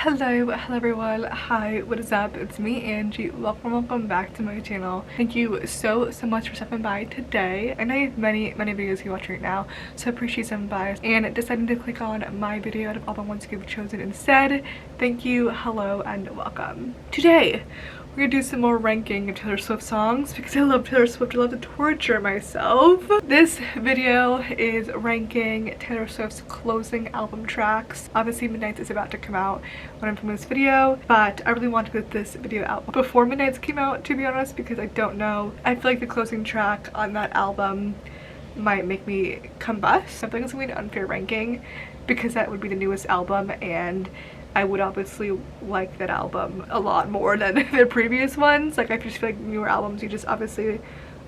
Hello everyone. Hi, what is up? It's me, Angie. Welcome back to my channel. Thank you so much for stopping by today. I know you have many videos you watch right now, so I appreciate stopping by and deciding to click on my video out of all the ones you've chosen instead. Thank you, hello, and welcome. Today we're gonna do some more ranking of Taylor Swift songs because I love Taylor Swift. I love to torture myself. This video is ranking Taylor Swift's closing album tracks. Obviously Midnights is about to come out when I'm filming this video, but I really want to put this video out before Midnights came out, to be honest, because I don't know. I feel like the closing track on that album might make me combust. I think it's gonna be an unfair ranking because that would be the newest album and I would obviously like that album a lot more than the previous ones. Like, I just feel like newer albums you just obviously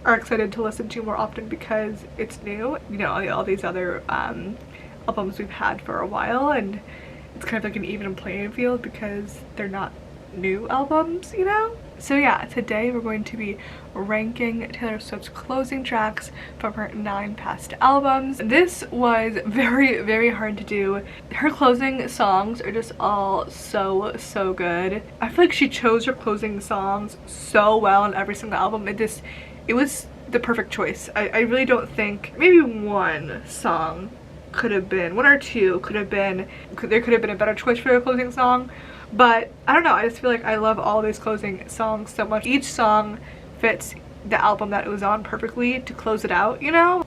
are excited to listen to more often because it's new. You know, all these other albums we've had for a while, and it's kind of like an even playing field because they're not new albums, you know? So yeah, today we're going to be ranking Taylor Swift's closing tracks from her 9 past albums. This was very hard to do. Her closing songs are just all so good. I feel like she chose her closing songs so well on every single album. It was the perfect choice. I really don't think, maybe one song could have been, one or two could have been, there could have been a better choice for a closing song. But I don't know, I just feel like I love all these closing songs so much. Each song fits the album that it was on perfectly to close it out, you know?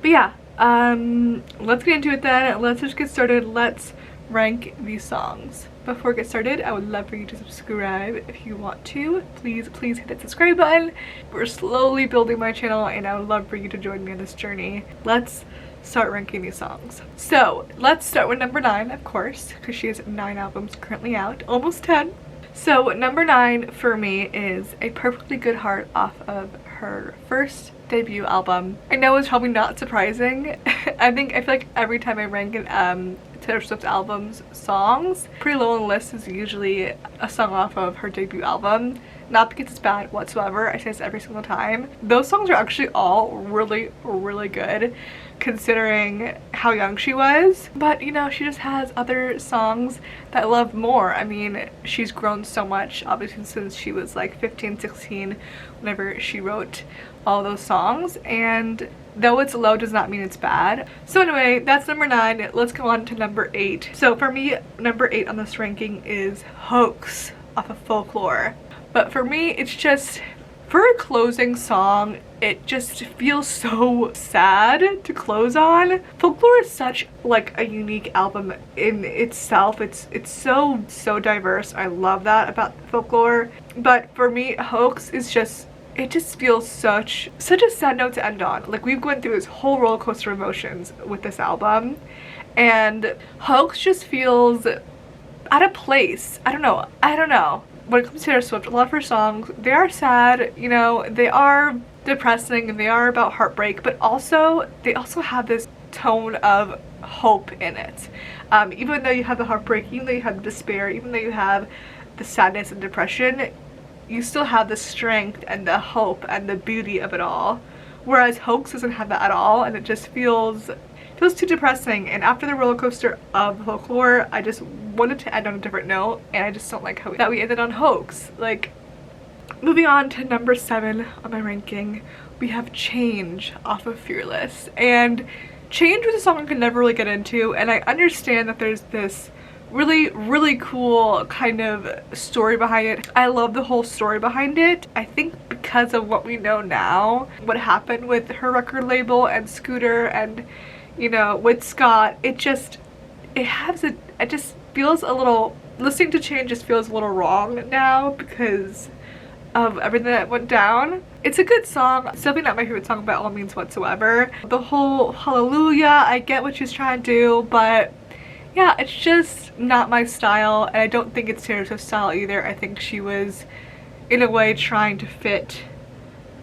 But yeah, let's get into it then. Let's just get started. Let's rank these songs. Before we get started, I would love for you to subscribe if you want to. Please hit that subscribe button. We're slowly building my channel and I would love for you to join me on this journey. Let's start ranking these songs. So let's start with number 9, of course, because she has 9 albums currently out, almost 10. So number 9 for me is A Perfectly Good Heart off of her first debut album. I know it's probably not surprising. I feel like every time I rank Taylor Swift album's songs, pretty low on the list is usually a song off of her debut album. Not because it's bad whatsoever, I say this every single time. Those songs are actually all really good considering how young she was. But you know, she just has other songs that I love more. I mean, she's grown so much obviously since she was like 15, 16 whenever she wrote all those songs, and though it's low does not mean it's bad. So anyway, that's number 9. Let's go on to number 8. So for me, number 8 on this ranking is Hoax off of Folklore. But for me, it's just, for a closing song, it just feels so sad to close on. Folklore is such like a unique album in itself. It's so diverse. I love that about Folklore. But for me, Hoax is just, it just feels such a sad note to end on. Like, we've gone through this whole roller coaster of emotions with this album, and Hoax just feels out of place. I don't know. When it comes to Taylor Swift, a lot of her songs, they are sad, you know, they are depressing and they are about heartbreak, but also they also have this tone of hope in it. Even though you have the heartbreak, even though you have the despair, even though you have the sadness and depression, you still have the strength and the hope and the beauty of it all. Whereas Hoax doesn't have that at all, and it just feels too depressing. And after the roller coaster of Folklore, I just wanted to end on a different note, and I just don't like how we ended on Hoax. Like, moving on to number 7 on my ranking, we have Change off of Fearless. And Change was a song I could never really get into, and I understand that there's this really cool kind of story behind it. I love the whole story behind it. I think because of what we know now, what happened with her record label and Scooter and, you know, with Scott, it just feels a little, listening to Change just feels a little wrong now because of everything that went down. It's a good song. It's definitely not my favorite song by all means whatsoever. The whole Hallelujah, I get what she's trying to do, but yeah, it's just not my style, and I don't think it's Taylor Swift's style either. I think she was, in a way, trying to fit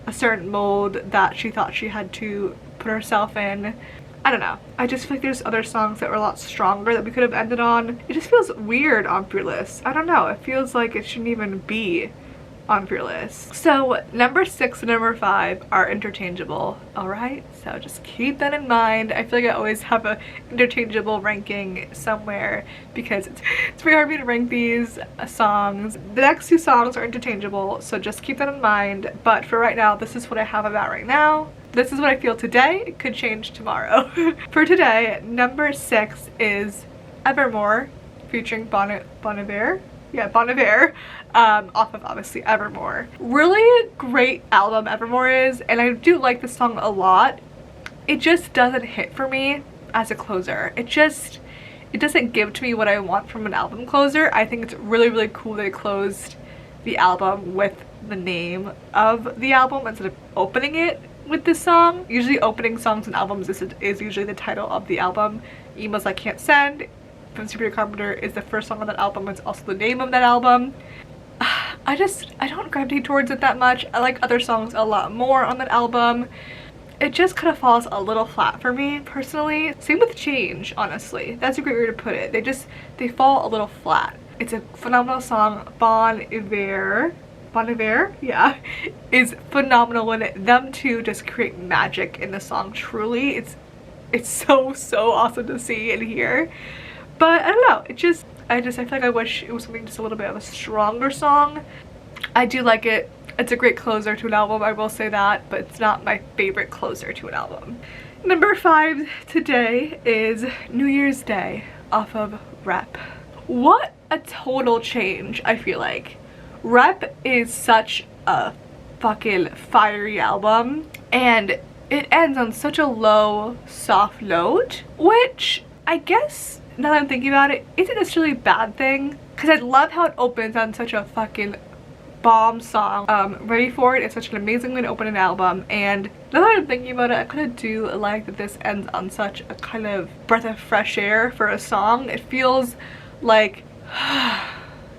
a certain mold that she thought she had to put herself in. I don't know. I just feel like there's other songs that were a lot stronger that we could have ended on. It just feels weird on Fearless. I don't know. It feels like it shouldn't even be on Fearless. So number 6 and number 5 are interchangeable, alright? So just keep that in mind. I feel like I always have a interchangeable ranking somewhere because it's very hard for me to rank these songs. The next 2 songs are interchangeable, so just keep that in mind. But for right now, this is what I have about right now. This is what I feel today. It could change tomorrow. For today, number 6 is Evermore featuring Bon Iver. Yeah, Bon Iver, off of obviously Evermore. Really great album Evermore is, and I do like this song a lot. It just doesn't hit for me as a closer. It doesn't give to me what I want from an album closer. I think it's really cool they closed the album with the name of the album instead of opening it with this song. Usually opening songs and albums is usually the title of the album. Emails I Can't Send from Sabrina Carpenter is the first song on that album. It's also the name of that album. I don't gravitate towards it that much. I like other songs a lot more on that album. It just kind of falls a little flat for me personally. Same with Change, honestly. That's a great way to put it. They fall a little flat. It's a phenomenal song. Bon Iver, yeah, is phenomenal, and them two just create magic in the song. Truly, it's so awesome to see and hear. But I don't know, I feel like I wish it was something just a little bit of a stronger song. I do like it. It's a great closer to an album, I will say that, but it's not my favorite closer to an album. Number 5 today is New Year's Day off of Rep. What a total change, I feel like. Rep is such a fucking fiery album, and it ends on such a low, soft note, which I guess, now that I'm thinking about it, isn't necessarily a bad thing, because I love how it opens on such a fucking bomb song. Ready For It is such an amazing way to open an album, and now that I'm thinking about it, I kind of do like that this ends on such a kind of breath of fresh air for a song. It feels like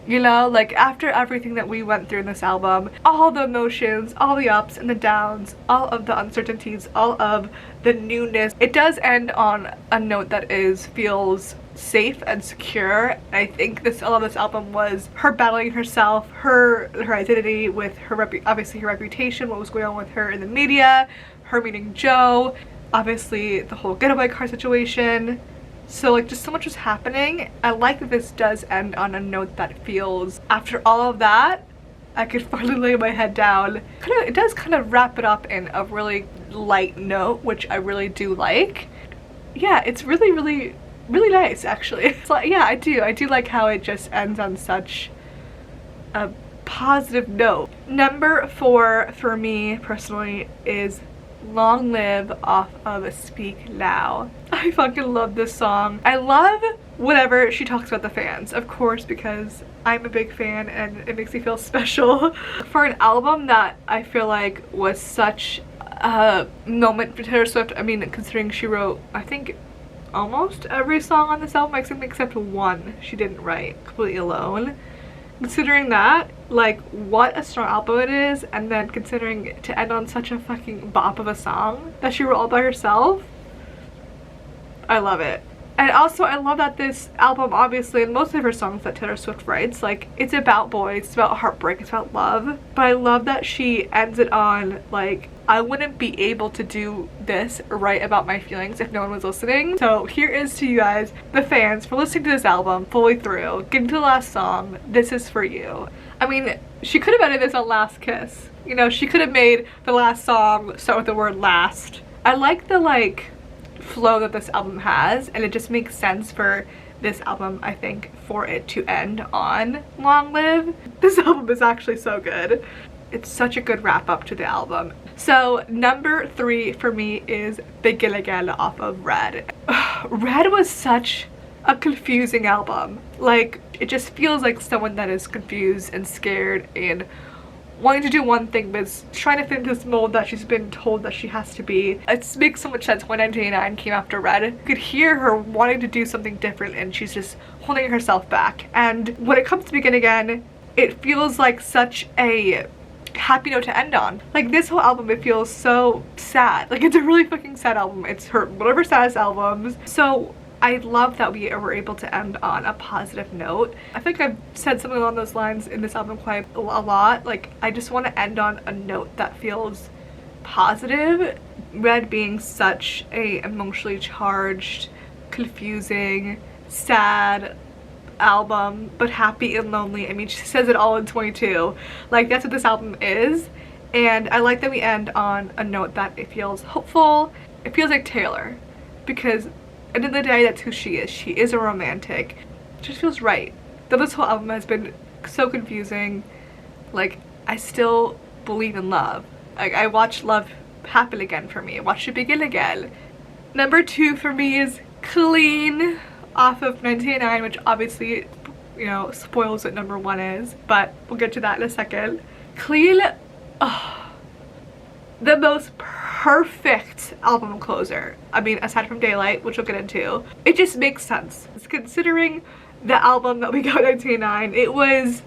you know, like after everything that we went through in this album, all the emotions, all the ups and the downs, all of the uncertainties, all of the newness, it does end on a note that feels safe and secure. I think a lot of this album was her battling herself, her identity with her obviously her reputation, what was going on with her in the media, her meeting Joe, obviously the whole getaway car situation. So like just so much was happening. I like that this does end on a note that feels, after all of that, I could finally lay my head down. It does kind of wrap it up in a really light note, which I really do like. Yeah, it's really nice actually. So yeah, I do like how it just ends on such a positive note. Number 4 for me personally is Long Live off of Speak Now. I fucking love this song. I love whenever she talks about the fans, of course, because I'm a big fan and it makes me feel special. For an album that I feel like was such a moment for Taylor Swift, I mean, considering she wrote, I think, almost every song on this album except one she didn't write completely alone. Considering that, like, what a strong album it is, and then considering to end on such a fucking bop of a song that she wrote all by herself, I love it. And also I love that this album, obviously, and most of her songs that Taylor Swift writes, like, it's about boys, it's about heartbreak, it's about love, but I love that she ends it on, like, I wouldn't be able to do this, write about my feelings if no one was listening. So here is to you guys, the fans, for listening to this album fully through, getting to the last song. This is for you. I mean, she could have ended this on Last Kiss. You know, she could have made the last song start with the word last. I like the, like, flow that this album has, and it just makes sense for this album, I think, for it to end on Long Live. This album is actually so good. It's such a good wrap up to the album. So number 3 for me is Begin Again off of Red. Red was such a confusing album. Like, it just feels like someone that is confused and scared and wanting to do one thing but is trying to fit into this mold that she's been told that she has to be. It makes so much sense when 1989 came after Red. You could hear her wanting to do something different and she's just holding herself back. And when it comes to Begin Again, it feels like such a happy note to end on. Like, this whole album, it feels so sad. Like, it's a really fucking sad album. It's one of her saddest albums. So I love that we were able to end on a positive note. I think I've said something along those lines in this album quite a lot. Like, I just want to end on a note that feels positive. Red being such a emotionally charged, confusing, sad album, but happy and lonely. I mean, she says it all in 22. Like, that's what this album is. And I like that we end on a note that it feels hopeful. It feels like Taylor, because at the end of the day, that's who she is. She is a romantic. It just feels right. Though this whole album has been so confusing, like, I still believe in love. Like, I watched love happen again for me. I watched it begin again. Number 2 for me is Clean, off of 1989, which obviously, you know, spoils what number 1 is, but we'll get to that in a second. Clean, oh, the most perfect album closer. I mean, aside from Daylight, which we'll get into. It just makes sense. Considering the album that we got in 1989, it was,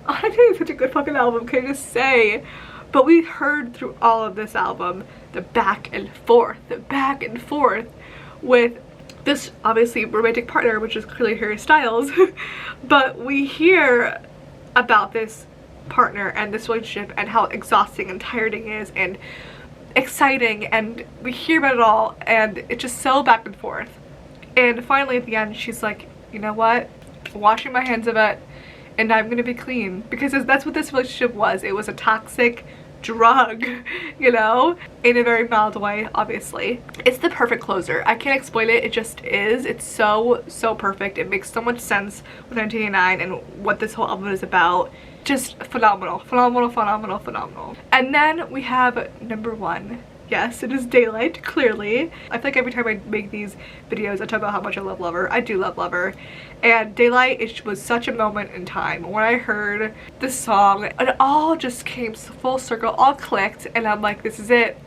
oh, I think it's such a good fucking album, can I just say? But we heard through all of this album the back and forth with this obviously romantic partner, which is clearly Harry Styles, but we hear about this partner and this relationship and how exhausting and tiring it is and exciting, and we hear about it all, and it's just so back and forth. And finally at the end she's like, you know what, I'm washing my hands of it and I'm gonna be clean, because that's what this relationship was. It was a toxic drug, you know, in a very mild way. Obviously it's the perfect closer. I can't explain it, it just is. It's so perfect. It makes so much sense with 1989 and what this whole album is about. Just phenomenal. And then we have number 1. Yes, it is Daylight, clearly. I feel like every time I make these videos I talk about how much I love Lover. I do love Lover. And Daylight, it was such a moment in time. When I heard the song, it all just came full circle, all clicked, and I'm like, this is it.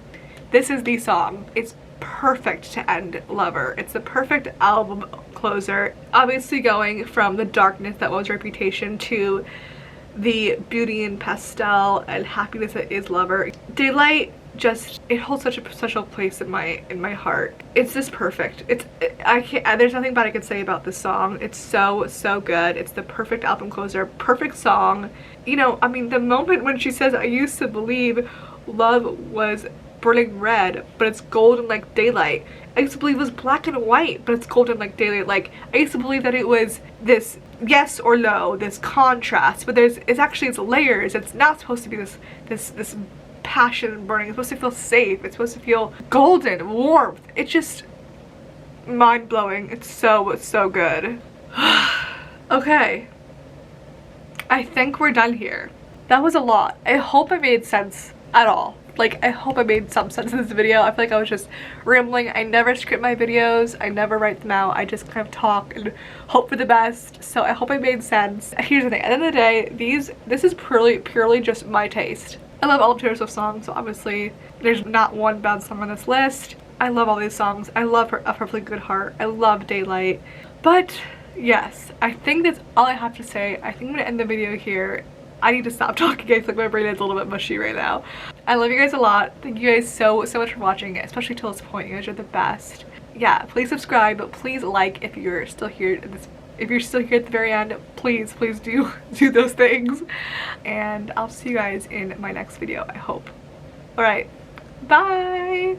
This is the song. It's perfect to end Lover. It's the perfect album closer. Obviously going from the darkness that was Reputation to the beauty and pastel and happiness that is Lover. Daylight, just, it holds such a special place in my heart. It's just perfect. I can't, there's nothing bad I could say about this song. It's so good. It's the perfect album closer, perfect song. You know, I mean, the moment when she says, I used to believe love was burning red, but it's golden like daylight. I used to believe it was black and white, but it's golden like daylight. Like, I used to believe that it was this yes or no, this contrast, but it's layers. It's not supposed to be this passion burning. It's supposed to feel safe. It's supposed to feel golden, warmth. It's just mind-blowing. It's so good. Okay, I think we're done here. That was a lot. I hope I made sense at all. Like, I hope I made some sense in this video. I feel like I was just rambling. I never script my videos. I never write them out. I just kind of talk and hope for the best. So I hope I made sense. Here's the thing. At the end of the day, this is purely just my taste. I love all of Taylor Swift's songs, so obviously there's not one bad song on this list. I love all these songs. I love A Perfectly Good Heart. I love Daylight. But yes, I think that's all I have to say. I think I'm gonna end the video here. I need to stop talking, guys. Like, my brain is a little bit mushy right now. I love you guys a lot. Thank you guys so much for watching, especially till this point. You guys are the best. Yeah, please subscribe, but please like if you're still here at if you're still here at the very end. Please do those things. And I'll see you guys in my next video, I hope. Alright, bye!